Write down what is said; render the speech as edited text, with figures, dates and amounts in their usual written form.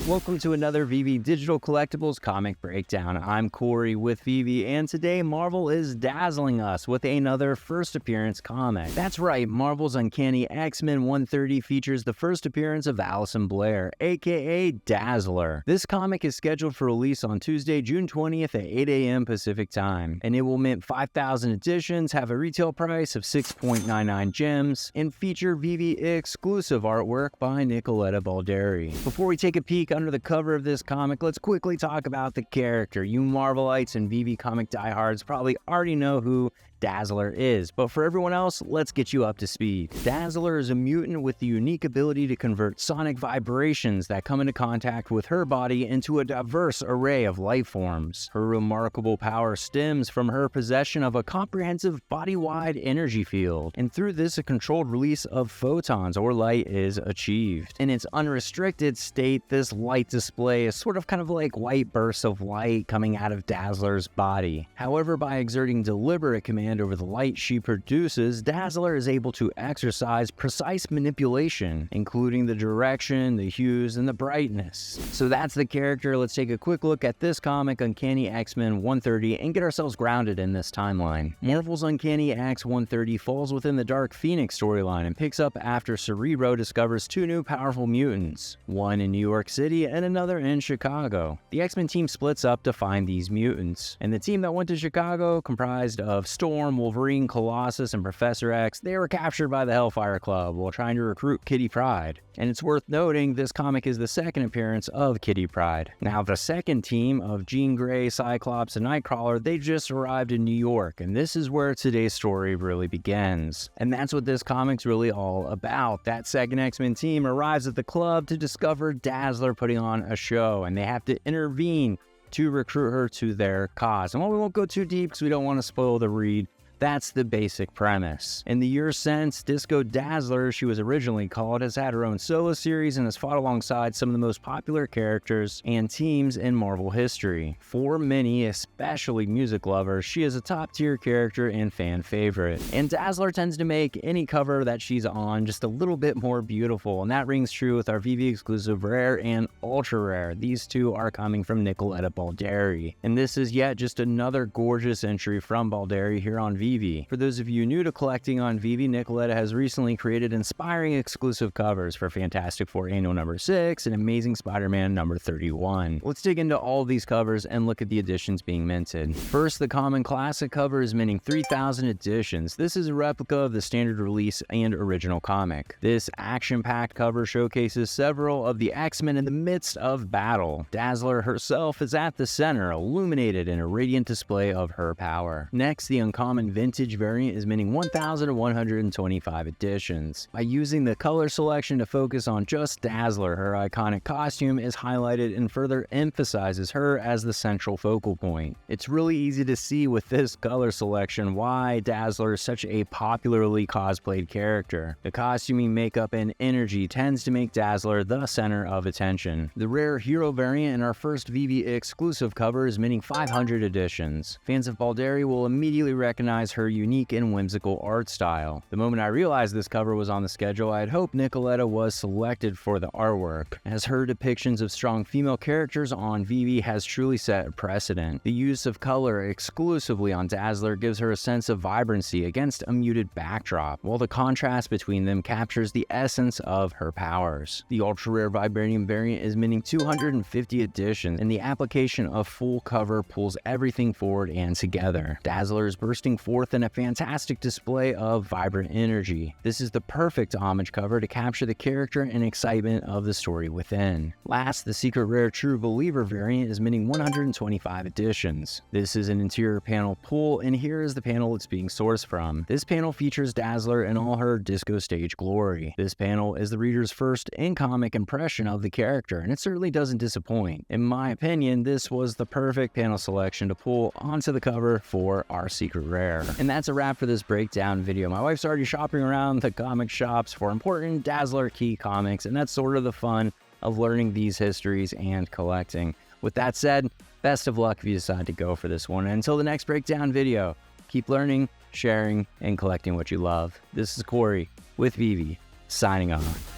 Welcome to another VeVe Digital Collectibles comic breakdown. I'm Corey with VeVe, and today Marvel is dazzling us with another first appearance comic. That's right, Marvel's Uncanny X-Men 130 features the first appearance of Allison Blair, aka Dazzler. This comic is scheduled for release on Tuesday, June 20th at 8 a.m. Pacific Time, and it will mint 5,000 editions, have a retail price of 6.99 gems, and feature VeVe exclusive artwork by Nicoletta Balderi. Before we take a peek under the cover of this comic, let's quickly talk about the character. You Marvelites and VeVe comic diehards probably already know who Dazzler is, but for everyone else, let's get you up to speed. Dazzler is a mutant with the unique ability to convert sonic vibrations that come into contact with her body into a diverse array of life forms. Her remarkable power stems from her possession of a comprehensive body-wide energy field, and through this a controlled release of photons or light is achieved. In its unrestricted state, this light display is sort of kind of like white bursts of light coming out of Dazzler's body. However, by exerting deliberate command over the light she produces, Dazzler is able to exercise precise manipulation, including the direction, the hues, and the brightness. So that's the character. Let's take a quick look at this comic, Uncanny X-Men 130, and get ourselves grounded in this timeline. Marvel's Uncanny X 130 falls within the Dark Phoenix storyline and picks up after Cerebro discovers two new powerful mutants, one in New York City and another in Chicago. The X-Men team splits up to find these mutants, and the team that went to Chicago, comprised of Storm, Wolverine, Colossus, and Professor X, they were captured by the Hellfire Club while trying to recruit Kitty Pryde. And it's worth noting, this comic is the second appearance of Kitty Pryde. Now, the second team of Jean Grey, Cyclops, and Nightcrawler, they just arrived in New York, and this is where today's story really begins. And that's what this comic's really all about. That second X-Men team arrives at the club to discover Dazzler putting on a show, and they have to intervene to recruit her to their cause. And while we won't go too deep because we don't want to spoil the read, that's the basic premise. In the years since, Disco Dazzler, she was originally called, has had her own solo series and has fought alongside some of the most popular characters and teams in Marvel history. For many, especially music lovers, she is a top-tier character and fan favorite. And Dazzler tends to make any cover that she's on just a little bit more beautiful, and that rings true with our VeVe exclusive Rare and Ultra Rare. These two are coming from Nicoletta Balderi. And this is yet just another gorgeous entry from Balderi here on VeVe. For those of you new to collecting on VeVe, Nicoletta has recently created inspiring exclusive covers for Fantastic Four Annual number 6 and Amazing Spider-Man number 31. Let's dig into all of these covers and look at the editions being minted. First, the Common Classic cover is minting 3,000 editions. This is a replica of the standard release and original comic. This action-packed cover showcases several of the X-Men in the midst of battle. Dazzler herself is at the center, illuminated in a radiant display of her power. Next, the Uncommon Vintage variant is minting 1,125 editions. By using the color selection to focus on just Dazzler, her iconic costume is highlighted and further emphasizes her as the central focal point. It's really easy to see with this color selection why Dazzler is such a popularly cosplayed character. The costuming, makeup, and energy tends to make Dazzler the center of attention. The rare hero variant in our first VeVe exclusive cover is minting 500 editions. Fans of Balderi will immediately recognize her unique and whimsical art style. The moment I realized this cover was on the schedule, I had hoped Nicoletta was selected for the artwork, as her depictions of strong female characters on VeVe has truly set a precedent. The use of color exclusively on Dazzler gives her a sense of vibrancy against a muted backdrop, while the contrast between them captures the essence of her powers. The ultra-rare Vibranium variant is minting 250 editions, and the application of full cover pulls everything forward and together. Dazzler is bursting forth in a fantastic display of vibrant energy. This is the perfect homage cover to capture the character and excitement of the story within. Last, the Secret Rare True Believer variant is minting 125 editions. This is an interior panel pull, and here is the panel it's being sourced from. This panel features Dazzler in all her disco stage glory. This panel is the reader's first in-comic impression of the character, and it certainly doesn't disappoint. In my opinion, this was the perfect panel selection to pull onto the cover for our Secret Rare. And that's a wrap for this breakdown video. My wife's already shopping around the comic shops for important Dazzler key comics, and that's sort of the fun of learning these histories and collecting. With that said, best of luck if you decide to go for this one. And until the next breakdown video, keep learning, sharing, and collecting what you love. This is Corey with VeVe, signing off.